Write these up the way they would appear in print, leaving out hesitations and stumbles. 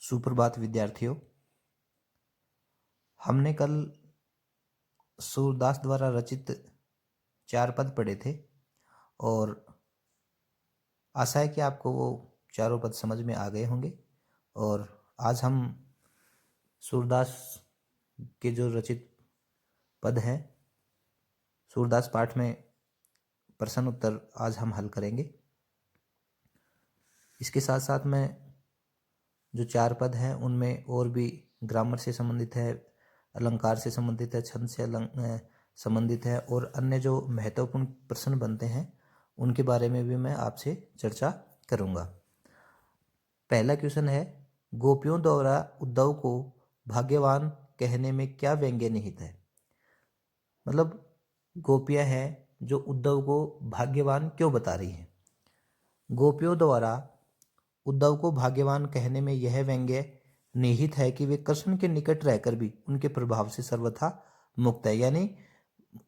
सुप्रभात विद्यार्थियों। हमने कल सूरदास द्वारा रचित 4 पद पढ़े थे और आशा है कि आपको वो चारों पद समझ में आ गए होंगे। और आज हम सूरदास के जो रचित पद हैं, सूरदास पाठ में प्रश्न उत्तर आज हम हल करेंगे। इसके साथ साथ में जो 4 पद हैं उनमें और भी ग्रामर से संबंधित है, अलंकार से संबंधित है, छंद से संबंधित है और अन्य जो महत्वपूर्ण प्रश्न बनते हैं उनके बारे में भी मैं आपसे चर्चा करूंगा। पहला क्वेश्चन है, गोपियों द्वारा उद्धव को भाग्यवान कहने में क्या व्यंग्य निहित है। मतलब गोपियां हैं जो उद्धव को भाग्यवान क्यों बता रही हैं। गोपियों द्वारा उद्धव को भाग्यवान कहने में यह व्यंग्य निहित है कि वे कृष्ण के निकट रहकर भी उनके प्रभाव से सर्वथा मुक्त है। यानी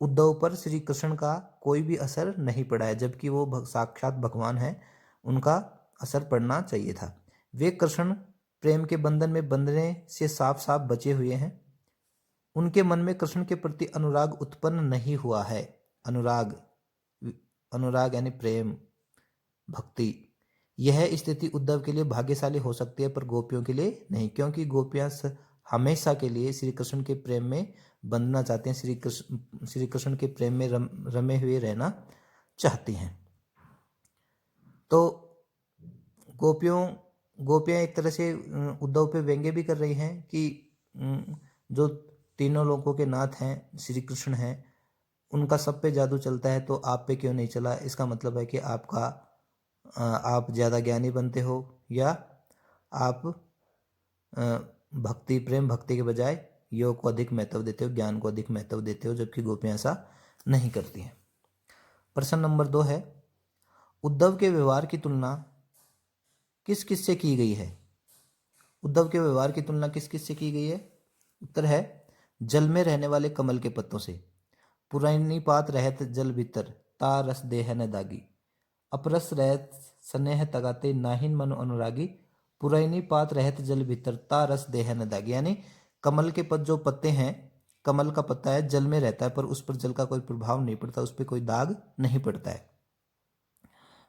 उद्धव पर श्री कृष्ण का कोई भी असर नहीं पड़ा है, जबकि वो साक्षात भगवान है, उनका असर पड़ना चाहिए था। वे कृष्ण प्रेम के बंधन में बंधने से साफ साफ बचे हुए हैं। उनके मन में कृष्ण के प्रति अनुराग उत्पन्न नहीं हुआ है। अनुराग यानी प्रेम, भक्ति। यह स्थिति उद्धव के लिए भाग्यशाली हो सकती है पर गोपियों के लिए नहीं, क्योंकि गोपियां हमेशा के लिए श्री कृष्ण के प्रेम में बंधना चाहते हैं, श्री कृष्ण के प्रेम में रमे हुए रहना चाहती हैं। तो गोपियां एक तरह से उद्धव पे व्यंग्य भी कर रही हैं कि जो तीनों लोगों के नाथ हैं श्री कृष्ण हैं, उनका सब पे जादू चलता है तो आप पे क्यों नहीं चला। इसका मतलब है कि आप ज़्यादा ज्ञानी बनते हो या आप प्रेम भक्ति के बजाय योग को अधिक महत्व देते हो, ज्ञान को अधिक महत्व देते हो, जबकि गोपियां ऐसा नहीं करती हैं। प्रश्न नंबर 2 है, उद्धव के व्यवहार की तुलना किस किस से की गई है। उद्धव के व्यवहार की तुलना किस किस से की गई है। उत्तर है, जल में रहने वाले कमल के पत्तों से। पुरानी पात रहत जल भीतर, ता रस देह न दागी। अपरस रहत स्नेह तगाते, नाहिन मनु अनुरागी। पुरानी पात रहत जल भीतर, ता रस देह न दागी। यानी कमल के जो पत्ते हैं, कमल का पत्ता है, जल में रहता है पर उस पर जल का कोई प्रभाव नहीं पड़ता, उस पर कोई दाग नहीं पड़ता है।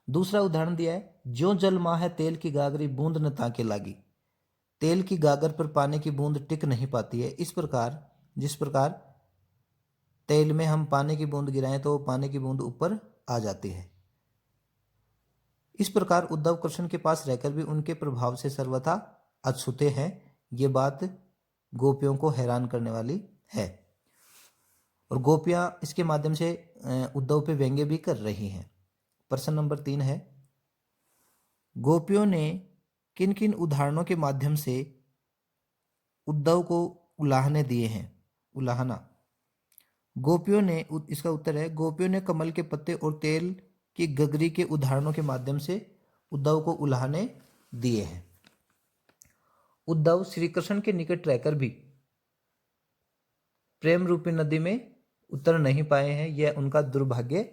दूसरा उदाहरण दिया है, ज्यों जल माह तेल की गागरी, बूंद न ताके लागी। तेल की गागर पर पानी की बूंद टिक नहीं पाती है। जिस प्रकार तेल में हम पानी की बूंद गिराएं तो पानी की बूंद ऊपर आ जाती है, इस प्रकार उद्धव कृष्ण के पास रहकर भी उनके प्रभाव से सर्वथा अछूते हैं। ये बात गोपियों को हैरान करने वाली है और गोपियां इसके माध्यम से उद्धव पे व्यंग्य भी कर रही हैं। प्रश्न नंबर 3 है, गोपियों ने किन किन उदाहरणों के माध्यम से उद्धव को उलाहने दिए हैं। उलाहना। गोपियों ने, इसका उत्तर है, गोपियों ने कमल के पत्ते और तेल की गगरी के उदाहरणों के माध्यम से उद्धव को उलाहने दिए हैं। उद्धव श्री कृष्ण के निकट रहकर भी प्रेम रूपी नदी में उतर नहीं पाए हैं, यह उनका दुर्भाग्य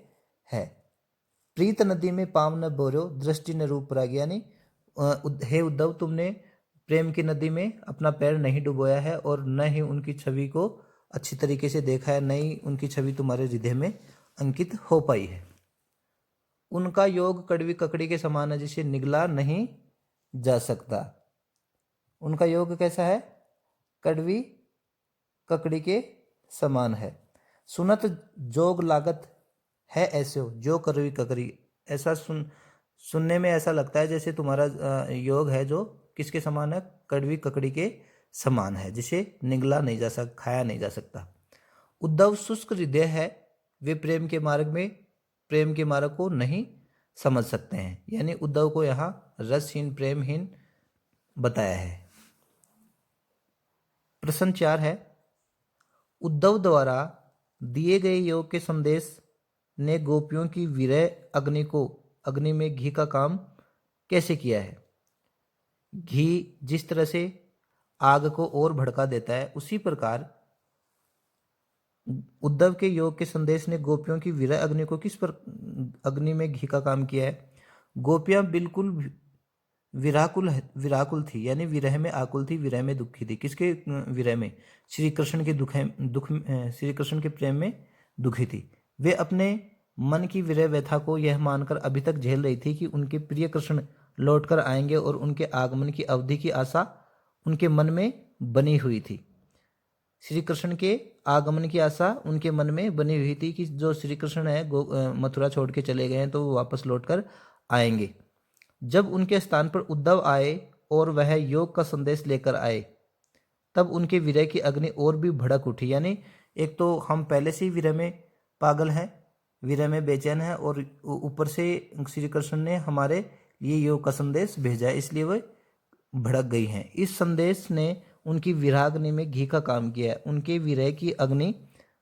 है। प्रीत नदी में पाम न बोरो, दृष्टि न रूप राग। यानी हे उद्धव, तुमने प्रेम की नदी में अपना पैर नहीं डुबोया है और न ही उनकी छवि को अच्छी तरीके से देखा है, न ही उनकी छवि तुम्हारे हृदय में अंकित हो पाई है। उनका योग कड़वी ककड़ी के समान है, जिसे निगला नहीं जा सकता। उनका योग कैसा है? कड़वी ककड़ी के समान है। सुनत जोग लागत है ऐसे हो, जो कड़वी ककड़ी। ऐसा सुनने में ऐसा लगता है जैसे तुम्हारा योग है जो किसके समान है? कड़वी ककड़ी के समान है, जिसे निगला नहीं जा सकता, खाया नहीं जा सकता। उद्धव शुष्क हृदय है, वे प्रेम के मार्ग को नहीं समझ सकते हैं। यानी उद्धव को यहाँ रसहीन, प्रेमहीन बताया है। प्रश्न 4 है, उद्धव द्वारा दिए गए योग के संदेश ने गोपियों की विरह अग्नि में घी का काम कैसे किया है। घी जिस तरह से आग को और भड़का देता है, उसी प्रकार उद्धव के योग के संदेश ने गोपियों की विरह अग्नि में घी का काम किया है। गोपियां बिल्कुल विराकुल थी, यानी विरह में आकुल थी, विरह में दुखी थी। किसके विरह में? श्री कृष्ण के श्री कृष्ण के प्रेम में दुखी थी। वे अपने मन की विरह व्यथा को यह मानकर अभी तक झेल रही थी कि उनके प्रिय कृष्ण लौटकर आएंगे, और उनके आगमन की अवधि की आशा उनके मन में बनी हुई थी। श्री कृष्ण के आगमन की आशा उनके मन में बनी हुई थी कि जो श्री कृष्ण है मथुरा छोड़ के चले गए हैं तो वो वापस लौटकर आएंगे। जब उनके स्थान पर उद्धव आए और वह योग का संदेश लेकर आए, तब उनके विरह की अग्नि और भी भड़क उठी। यानी एक तो हम पहले से ही विरह में पागल हैं, विरह में बेचैन हैं, और ऊपर से श्री कृष्ण ने हमारे लिए योग का संदेश भेजा है, इसलिए वह भड़क गई हैं। इस संदेश ने उनकी विराग्नि में घी का काम किया है। उनके विरह की अग्नि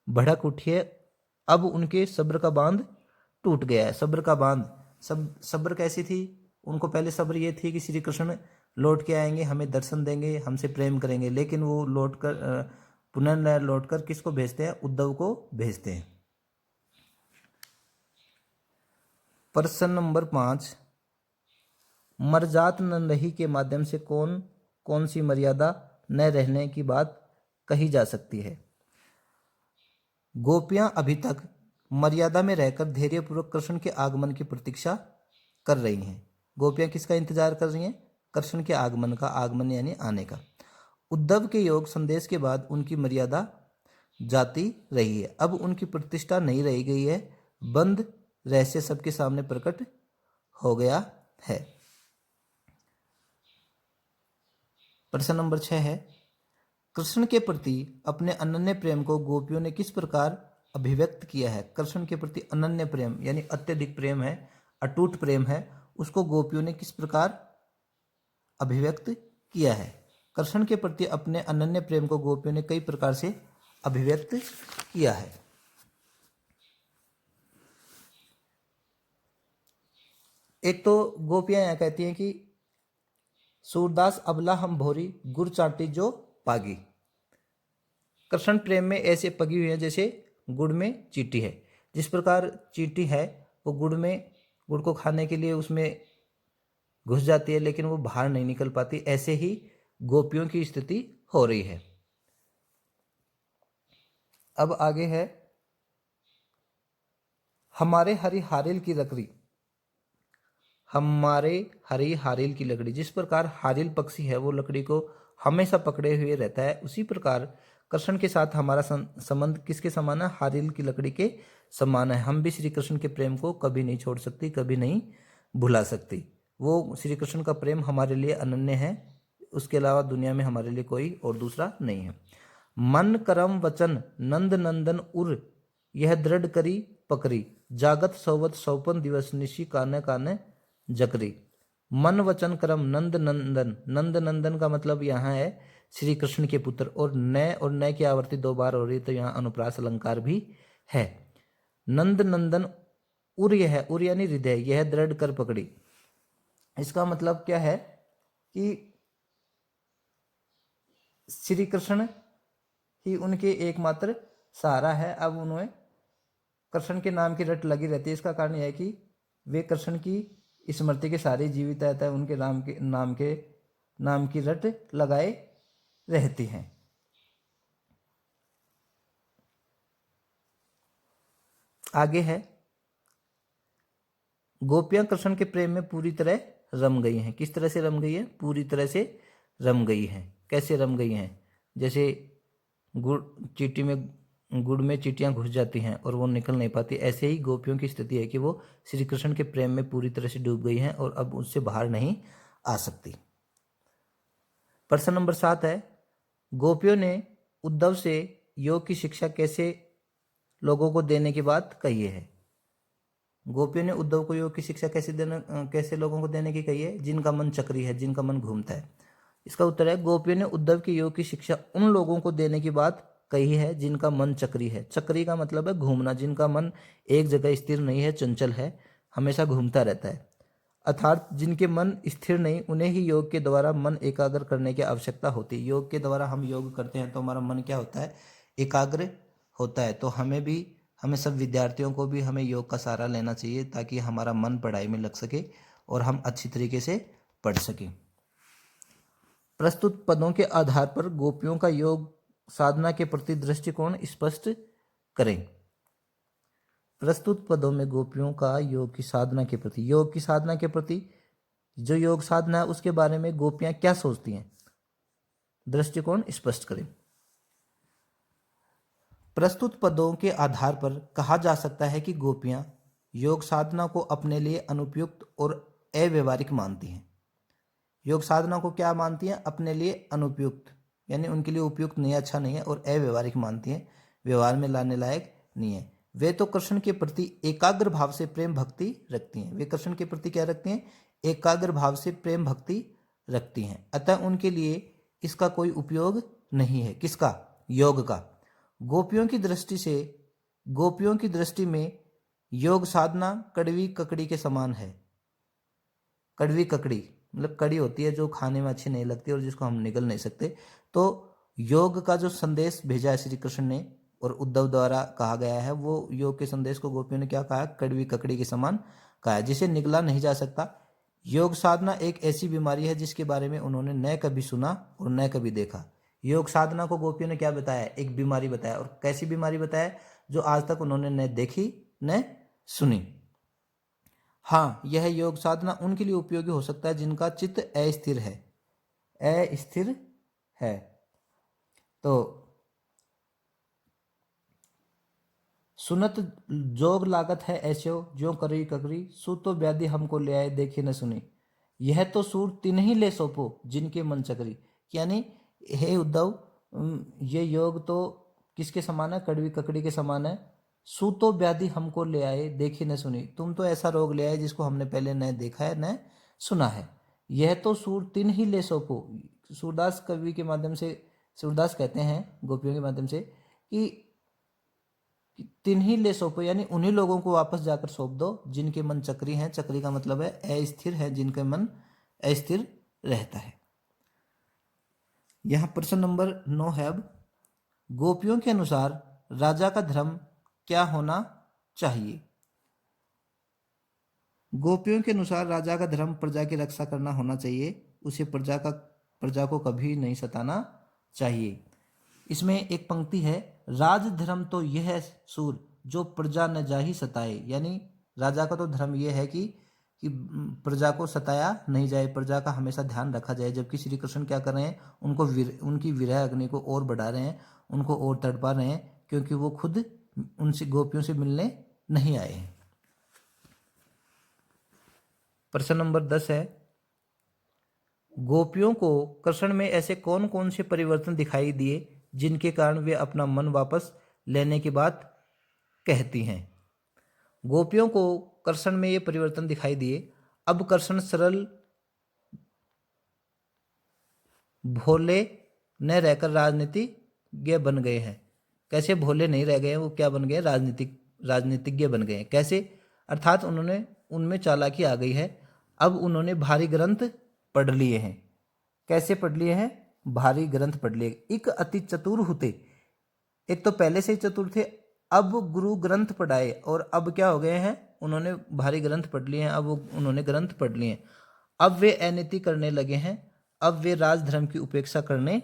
भड़क उठी है। अब उनके सब्र का बांध टूट गया है। सब्र का बांध, सब्र कैसी थी? उनको पहले सब्र ये थी कि श्री कृष्ण लौट के आएंगे, हमें दर्शन देंगे, हमसे प्रेम करेंगे, लेकिन वो लौटकर पुनः लौटकर किसको भेजते हैं? उद्धव को भेजते हैं। प्रश्न नंबर 5, मरजात न रही के माध्यम से कौन कौन सी मर्यादा न रहने की बात कही जा सकती है? गोपियां अभी तक मर्यादा में रहकर धैर्यपूर्वक कृष्ण के आगमन की प्रतीक्षा कर रही हैं। गोपियां किसका इंतजार कर रही हैं? कृष्ण के आगमन का। आगमन यानी आने का। उद्धव के योग संदेश के बाद उनकी मर्यादा जाती रही है। अब उनकी प्रतिष्ठा नहीं रही गई है। बंद रहस्य सबके सामने प्रकट हो गया है। प्रश्न नंबर 6 है, कृष्ण के प्रति अपने अनन्य प्रेम को गोपियों ने किस प्रकार अभिव्यक्त किया है? कृष्ण के प्रति अनन्य प्रेम यानी अत्यधिक प्रेम है, अटूट प्रेम है, उसको गोपियों ने किस प्रकार अभिव्यक्त किया है? कृष्ण के प्रति अपने अनन्य प्रेम को गोपियों ने कई प्रकार से अभिव्यक्त किया है। एक तो गोपियां यह कहती हैं कि सूरदास अबला हम भोरी गुर चाटी जो पागी। कृष्ण प्रेम में ऐसे पगी हुई है जैसे गुड़ में चींटी है। जिस प्रकार चींटी है वो गुड़ को खाने के लिए उसमें घुस जाती है, लेकिन वो बाहर नहीं निकल पाती, ऐसे ही गोपियों की स्थिति हो रही है। अब आगे है, हमारे हरी हारिल की लकड़ी। हमारे हरी हारिल की लकड़ी, जिस प्रकार हारिल पक्षी है वो लकड़ी को हमेशा पकड़े हुए रहता है, उसी प्रकार कृष्ण के साथ हमारा संबंध किसके समान है? हारिल की लकड़ी के समान है। हम भी श्री कृष्ण के प्रेम को कभी नहीं छोड़ सकती, कभी नहीं भुला सकती। वो श्री कृष्ण का प्रेम हमारे लिए अनन्य है, उसके अलावा दुनिया में हमारे लिए कोई और दूसरा नहीं है। मन करम वचन नंद नंदन उर यह दृढ़ करी पकड़ी, जागत सौवत सौपन दिवस निशी काने काने जकरी। मन वचन करम नंद नंदन, नंद नंदन का मतलब यहाँ है श्री कृष्ण के पुत्र, और नय की आवृत्ति 2 बार हो रही है, तो यहाँ अनुप्रास अलंकार भी है। नंद नंदन उर, यह उर यानी हृदय, यह दृढ़ कर पकड़ी। इसका मतलब क्या है कि श्री कृष्ण ही उनके एकमात्र सहारा है। अब उन्हें कृष्ण के नाम की रट लगी रहती है। इसका कारण यह है कि वे कृष्ण की स्मृति के सारे जीवित रहता है, उनके नाम की रट लगाए रहती हैं। आगे है, गोपियां कृष्ण के प्रेम में पूरी तरह रम गई हैं। किस तरह से रम गई है? पूरी तरह से रम गई हैं। कैसे रम गई हैं? जैसे गुड़ में चींटियां घुस जाती हैं और वो निकल नहीं पाती, ऐसे ही गोपियों की स्थिति है कि वो श्री कृष्ण के प्रेम में पूरी तरह से डूब गई हैं और अब उससे बाहर नहीं आ सकती। प्रश्न नंबर 7 है, गोपियों ने उद्धव से योग की शिक्षा कैसे लोगों को देने की बात कही है? गोपियों ने उद्धव को योग की शिक्षा कैसे लोगों को देने की कही है? जिनका मन चक्री है, जिनका मन घूमता है। इसका उत्तर है, गोपियों ने उद्धव की योग की शिक्षा उन लोगों को देने की बात कही है जिनका मन चक्री है। चक्री का मतलब है घूमना, जिनका मन एक जगह स्थिर नहीं है, चंचल है, हमेशा घूमता रहता है। अर्थात जिनके मन स्थिर नहीं, उन्हें ही योग के द्वारा मन एकाग्र करने की आवश्यकता होती है। योग के द्वारा हम योग करते हैं तो हमारा मन क्या होता है? एकाग्र होता है। तो हमें सब विद्यार्थियों को भी हमें योग का सहारा लेना चाहिए ताकि हमारा मन पढ़ाई में लग सके और हम अच्छी तरीके से पढ़ सके। प्रस्तुत पदों के आधार पर गोपियों का योग साधना के प्रति दृष्टिकोण स्पष्ट करें। प्रस्तुत पदों में गोपियों का योग की साधना के प्रति जो योग साधना है उसके बारे में गोपियां क्या सोचती हैं, दृष्टिकोण स्पष्ट करें। प्रस्तुत पदों के आधार पर कहा जा सकता है कि गोपियां योग साधना को अपने लिए अनुपयुक्त और अव्यवहारिक मानती हैं। योग साधना को क्या मानती हैं? अपने लिए अनुपयुक्त, यानी उनके लिए उपयुक्त नहीं, अच्छा नहीं है, और अव्यवहारिक मानती हैं, व्यवहार में लाने लायक नहीं है। वे तो कृष्ण के प्रति एकाग्र भाव से प्रेम भक्ति रखती हैं। वे कृष्ण के प्रति क्या रखती हैं? एकाग्र भाव से प्रेम भक्ति रखती हैं। अतः उनके लिए इसका कोई उपयोग नहीं है। किसका? योग का। गोपियों की दृष्टि में योग साधना कड़वी ककड़ी के समान है। कड़वी ककड़ी मतलब कड़ी होती है जो खाने में अच्छी नहीं लगती और जिसको हम निगल नहीं सकते। तो योग का जो संदेश भेजा है श्री कृष्ण ने और उद्धव द्वारा कहा गया है, वो योग के संदेश को गोपियों ने क्या कहा? कड़वी ककड़ी के समान कहा है, जिसे निगला नहीं जा सकता। योग साधना एक ऐसी बीमारी है जिसके बारे में उन्होंने न कभी सुना और न कभी देखा। योग साधना को गोपियों ने क्या बताया? एक बीमारी बताया। और कैसी बीमारी बताया? जो आज तक उन्होंने न देखी न सुनी। हाँ, यह योग साधना उनके लिए उपयोगी हो सकता है जिनका चित्त अस्थिर है। तो सुनत जोग लागत है ऐसो ज्यों करी ककरी, सू तो व्याधि हमको ले आए देखी न सुनी, यह तो सूर तिन्हीं ले सौंपो जिनके मन चकरी। यानी हे उद्धव, ये योग तो किसके समान है? कड़वी ककड़ी के समान है। सू तो व्याधि हमको ले आए देखी न सुनी, तुम तो ऐसा रोग ले आए जिसको हमने पहले न देखा है न सुना है। यह तो सूर तिन ही ले सौंपो। सूरदास कवि के माध्यम से, सूरदास कहते हैं गोपियों के माध्यम से कि तिन ही ले सौंपो, यानी उन्हीं लोगों को वापस जाकर सौंप दो जिनके मन चक्री हैं। चक्री का मतलब है अस्थिर है, जिनके मन अस्थिर रहता है। यहां प्रश्न नंबर 9 है। अब गोपियों के अनुसार राजा का धर्म क्या होना चाहिए? गोपियों के अनुसार राजा का धर्म प्रजा की रक्षा करना होना चाहिए। उसे प्रजा को कभी नहीं सताना चाहिए। इसमें एक पंक्ति है, राज धर्म तो यह है सूर जो प्रजा न जाहि सताए। यानी राजा का तो धर्म यह है कि प्रजा को सताया नहीं जाए, प्रजा का हमेशा ध्यान रखा जाए। जबकि श्री कृष्ण क्या कर रहे हैं? उनकी विरह अग्नि को और बढ़ा रहे हैं, उनको और तड़पा रहे हैं, क्योंकि वो खुद उनसे गोपियों से मिलने नहीं आए हैं। प्रश्न नंबर 10 है, गोपियों को कृष्ण में ऐसे कौन कौन से परिवर्तन दिखाई दिए जिनके कारण वे अपना मन वापस लेने की बात कहती हैं? गोपियों को कृष्ण में ये परिवर्तन दिखाई दिए। अब कृष्ण सरल भोले न रहकर राजनीतिज्ञ बन गए हैं। कैसे? भोले नहीं रह गए, वो क्या बन गए? राजनीतिज्ञ बन गए हैं। कैसे? अर्थात उनमें चालाकी आ गई है। अब उन्होंने भारी ग्रंथ पढ़ लिए हैं। कैसे पढ़ लिए हैं? भारी ग्रंथ पढ़ लिए। एक अति चतुर होते, एक तो पहले से ही चतुर थे, अब गुरु ग्रंथ पढ़ाए और अब क्या हो गए हैं? उन्होंने भारी ग्रंथ पढ़ लिए हैं। अब उन्होंने ग्रंथ पढ़ लिए हैं। अब वे अनीति करने लगे हैं। अब वे राजधर्म की उपेक्षा करने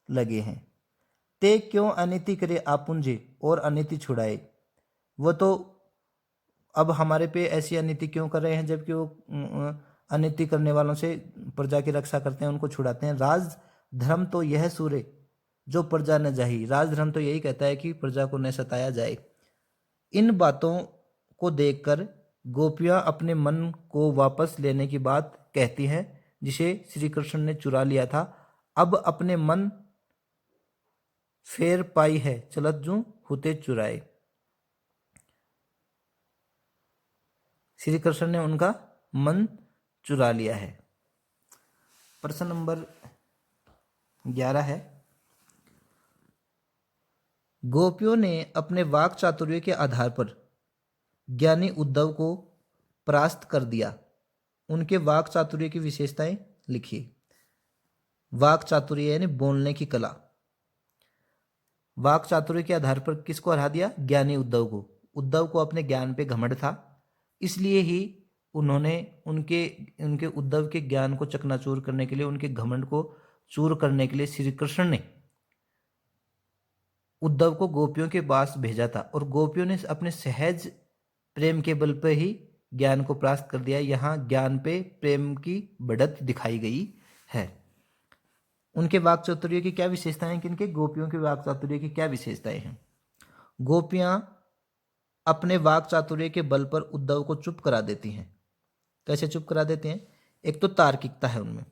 लगे हैं। ते क्यों अनीति करे आपुंजे और अनीति छुड़ाए। वो तो अब हमारे पे ऐसी अनीति क्यों कर रहे हैं, जबकि वो अनीति करने वालों से प्रजा की रक्षा करते हैं, उनको छुड़ाते हैं। राज धर्म तो यह सूरे जो प्रजा न जाही। राजधर्म तो यही कहता है कि प्रजा को न सताया जाए। इन बातों को देखकर गोपियां अपने मन को वापस लेने की बात कहती हैं, जिसे श्री कृष्ण ने चुरा लिया था। अब अपने मन फेर पाई है, चलत जू हुते चुराए। श्री कृष्ण ने उनका मन चुरा लिया है। प्रश्न नंबर 11 है, गोपियों ने अपने वाक चातुर्य के आधार पर ज्ञानी उद्धव को परास्त कर दिया। उनके वाक चातुर्य की विशेषताएं लिखिए। वाक चातुर्य यानी बोलने की कला। वाक चातुर्य के आधार पर किसको हरा दिया? ज्ञानी उद्धव को। उद्धव को अपने ज्ञान पे घमंड था, इसलिए ही उन्होंने उनके उनके उद्धव के ज्ञान को चकनाचूर करने के लिए, उनके घमंड को चूर करने के लिए श्री कृष्ण ने उद्धव को गोपियों के पास भेजा था और गोपियों ने अपने सहज प्रेम के बल पर ही ज्ञान को प्राप्त कर दिया। यहाँ ज्ञान पे प्रेम की बढ़त दिखाई गई है। उनके वाक चातुर्य की क्या विशेषताएं हैं? किनके? गोपियों के वाक चातुर्य की क्या विशेषताएं हैं? गोपियां अपने वाक चातुर्य के बल पर उद्धव को चुप करा देती हैं। कैसे चुप करा देते हैं? एक तो तार्किकता है उनमें।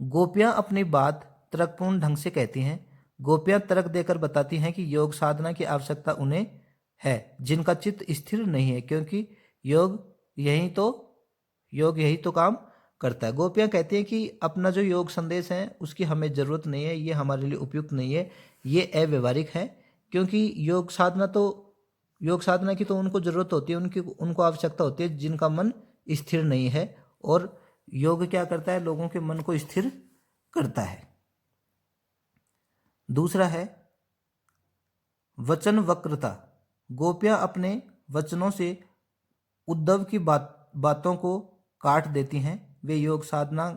गोपियां अपनी बात तर्कपूर्ण ढंग से कहती हैं। गोपियां तर्क देकर बताती हैं कि योग साधना की आवश्यकता उन्हें है जिनका चित्त स्थिर नहीं है, क्योंकि योग यही तो काम करता है। गोपियां कहती हैं कि अपना जो योग संदेश है उसकी हमें जरूरत नहीं है, ये हमारे लिए उपयुक्त नहीं है, ये अव्यवहारिक है, क्योंकि योग साधना की तो उनको जरूरत होती है, उनको आवश्यकता होती है जिनका मन स्थिर नहीं है। और योग क्या करता है? लोगों के मन को स्थिर करता है। दूसरा है वचन वक्रता। गोपियां अपने वचनों से उद्धव की बातों को काट देती हैं। वे योग साधना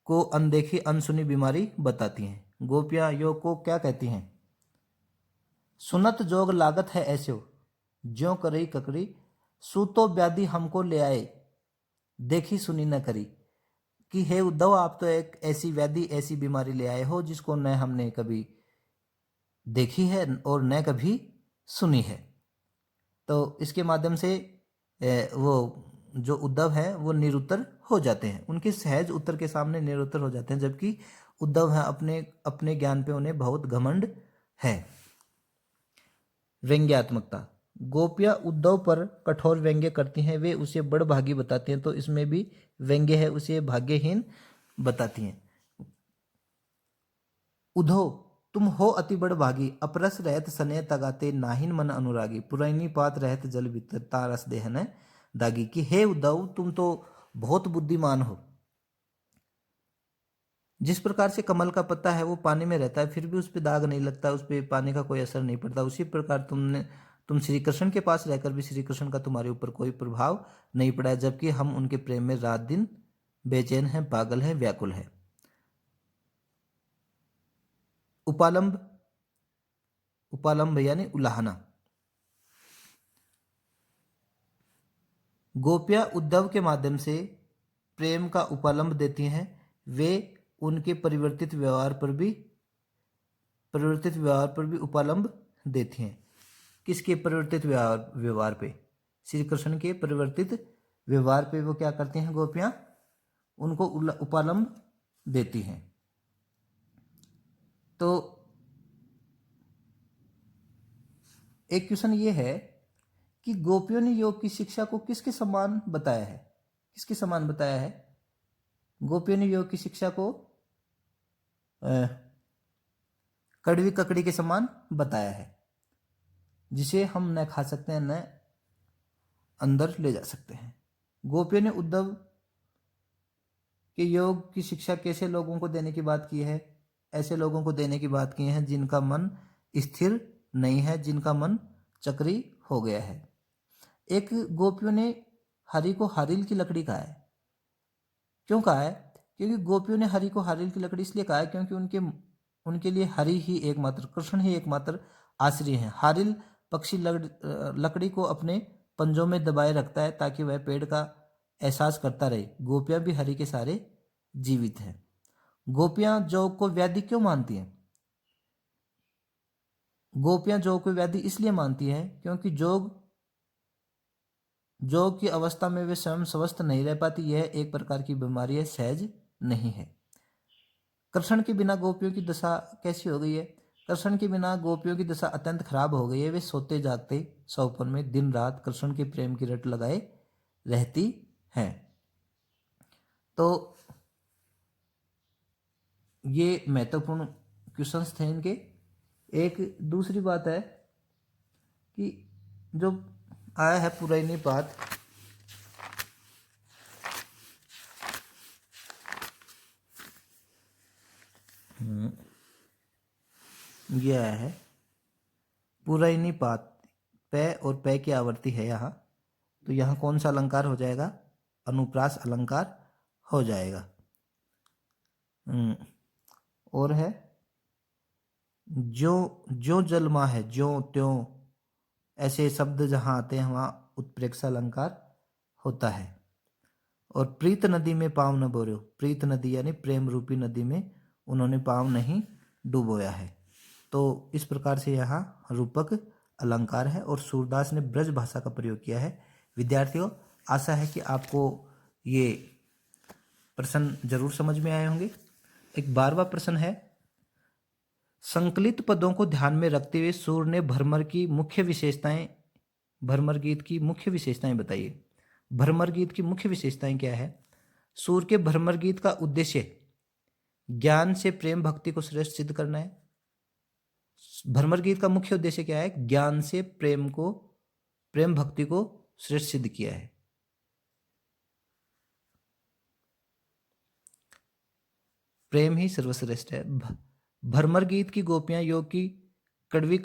को अनदेखी अनसुनी बीमारी बताती हैं। गोपियां योग को क्या कहती हैं? सुनत जोग लागत है ऐसो, ज्यों करई ककड़ी, सूतो व्याधि हमको ले आए, देखी सुनी न करी। कि हे उद्धव, आप तो एक ऐसी व्याधि, ऐसी बीमारी ले आए हो जिसको न हमने कभी देखी है और न कभी सुनी है। तो इसके माध्यम से वो जो उद्धव है वो निरुत्तर हो जाते हैं, उनके सहज उत्तर के सामने निरुत्तर हो जाते हैं, जबकि उद्धव है अपने ज्ञान पे उन्हें बहुत घमंड है। व्यंग्यात्मकता। गोपियां उद्धव पर कठोर व्यंग्य करती हैं। वे उसे बड़भागी बताती हैं, तो इसमें भी व्यंग्य है, उसे भाग्यहीन बताती हैं। उद्धव तुम हो अति बड़भागी, अपरस रहत स्नेह तगाते, नाहिन मन अनुरागी, पुरैनी पात रहत जल भीतर, तारस देहन दागी। कि हे उद्धव, तुम तो बहुत बुद्धिमान हो। जिस प्रकार से कमल का पत्ता है वो पानी में रहता है फिर भी उस पर दाग नहीं लगता, उस पर पानी का कोई असर नहीं पड़ता, उसी प्रकार तुम श्री कृष्ण के पास रहकर भी श्री कृष्ण का तुम्हारे ऊपर कोई प्रभाव नहीं पड़ा है, जबकि हम उनके प्रेम में रात दिन बेचैन हैं, पागल हैं, व्याकुल हैं। उपालंब, उपालंब यानी उलाहना। गोपियां उद्धव के माध्यम से प्रेम का उपालंब देती हैं। वे उनके परिवर्तित व्यवहार पर भी उपालंब देती हैं। किसके परिवर्तित व्यवहार पे? श्री कृष्ण के परिवर्तित व्यवहार पे वो क्या करती हैं? गोपियां उनको उपालंब देती हैं। तो एक क्वेश्चन ये है कि गोपियों ने योग की शिक्षा को किसके समान बताया है? किसके समान बताया है? गोपियों ने योग की शिक्षा को कड़वी ककड़ी के समान बताया है, जिसे हम न खा सकते हैं न अंदर ले जा सकते हैं। गोपियों ने उद्धव के योग की शिक्षा कैसे लोगों को देने की बात की है? ऐसे लोगों को देने की बात की है जिनका मन स्थिर नहीं है, जिनका मन चक्री हो गया है। एक गोपियों ने हरि को हारिल की लकड़ी कहा है। क्यों कहा है? क्योंकि गोपियों ने हरि को हारिल की लकड़ी इसलिए कहा है क्योंकि उनके लिए हरि ही एकमात्र, कृष्ण ही एकमात्र आश्रय है। हारिल पक्षी लकड़ी को अपने पंजों में दबाए रखता है ताकि वह पेड़ का एहसास करता रहे। गोपियां भी हरि के सारे जीवित हैं। गोपियां जोग को व्याधि क्यों मानती हैं? गोपियां जोग को व्याधि इसलिए मानती है क्योंकि जोग की अवस्था में वे स्वयं स्वस्थ नहीं रह पाती। यह एक प्रकार की बीमारी है, सहज नहीं है। कृष्ण के बिना गोपियों की दशा कैसी हो गई है? कृष्ण के बिना गोपियों की दशा अत्यंत खराब हो गई है। वे सोते जागते सौपन में दिन रात कृष्ण के प्रेम की रट लगाए रहती हैं। तो ये महत्वपूर्ण क्वेश्चंस थे इनके। एक दूसरी बात है कि जो आया है पुरैनी पात, ये आया है पुरैनी पात, पै और पै की आवर्ती है यहाँ। तो यहाँ कौन सा अलंकार हो जाएगा? अनुप्रास अलंकार हो जाएगा। और है जो जो जलमा है, ज्यों त्यों, ऐसे शब्द जहाँ आते हैं वहाँ उत्प्रेक्षा अलंकार होता है। और प्रीत नदी में पाँव न बोरो, प्रीत नदी यानी प्रेम रूपी नदी में उन्होंने पाँव नहीं डुबोया है। तो इस प्रकार से यहाँ रूपक अलंकार है और सूरदास ने ब्रज भाषा का प्रयोग किया है। विद्यार्थियों, आशा है कि आपको ये प्रश्न जरूर समझ में आए होंगे। एक 12वां प्रश्न है, संकलित पदों को ध्यान में रखते हुए सूर ने भ्रमर की मुख्य विशेषताएं, भ्रमर गीत की मुख्य विशेषताएं बताइए। भ्रमर गीत की मुख्य विशेषताएं क्या है? सूर के भ्रमर गीत का उद्देश्य ज्ञान से प्रेम भक्ति को श्रेष्ठ सिद्ध करना है। भ्रमर गीत का मुख्य उद्देश्य क्या है? ज्ञान से प्रेम भक्ति को श्रेष्ठ सिद्ध किया है। प्रेम ही सर्वश्रेष्ठ है। भ्रमर गीत की गोपियां योग को कड़वी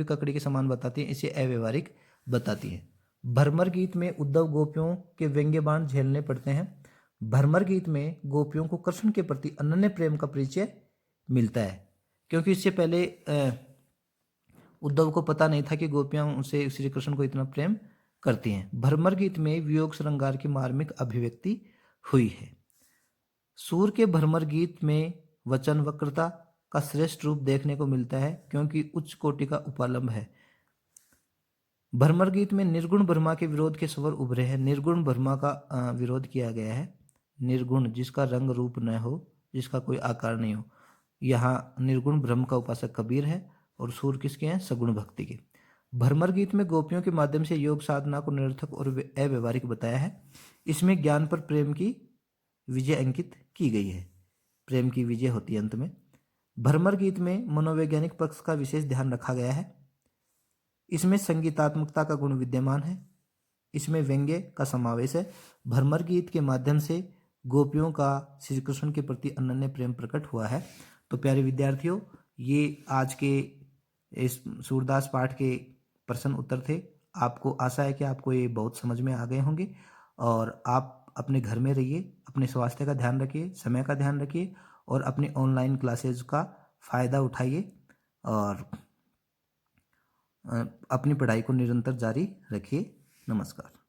ककड़ी के समान बताती हैं, इसे अव्यवहारिक बताती है। भ्रमर गीत में उद्धव गोपियों के व्यंग्य बाण झेलने पड़ते हैं। भ्रमर गीत में गोपियों को कृष्ण के प्रति अनन्य प्रेम का परिचय मिलता है, क्योंकि इससे पहले उद्धव को पता नहीं था कि गोपियां उनसे श्री कृष्ण को इतना प्रेम करती हैं। भ्रमर गीत में वियोग श्रृंगार की मार्मिक अभिव्यक्ति हुई है। सूर के भ्रमर गीत में वचन वक्रता का श्रेष्ठ रूप देखने को मिलता है, क्योंकि उच्च कोटि का उपालंब है। भ्रमर गीत में निर्गुण ब्रह्मा के विरोध के स्वर उभरे हैं। निर्गुण ब्रह्मा का विरोध किया गया है। निर्गुण जिसका रंग रूप न हो, जिसका कोई आकार नहीं हो, यहाँ निर्गुण ब्रह्म का उपासक कबीर है और सूर किसके हैं? सगुण भक्ति के। भ्रमर गीत में गोपियों के माध्यम से योग साधना को निरर्थक और अव्यवहारिक बताया है। इसमें ज्ञान पर प्रेम की विजय अंकित की गई है। प्रेम की विजय होती है अंत में। भ्रमर गीत में मनोवैज्ञानिक पक्ष का विशेष ध्यान रखा गया है। इसमें संगीतात्मकता का गुण विद्यमान है। इसमें व्यंग्य का समावेश है। भ्रमर गीत के माध्यम से गोपियों का श्री कृष्ण के प्रति अनन्य प्रेम प्रकट हुआ है। तो प्यारे विद्यार्थियों, ये आज के इस सूरदास पाठ के प्रश्न उत्तर थे। आपको आशा है कि आपको ये बहुत समझ में आ गए होंगे और आप अपने घर में रहिए, अपने स्वास्थ्य का ध्यान रखिए, समय का ध्यान रखिए और अपनी ऑनलाइन क्लासेज का फ़ायदा उठाइए और अपनी पढ़ाई को निरंतर जारी रखिए। नमस्कार।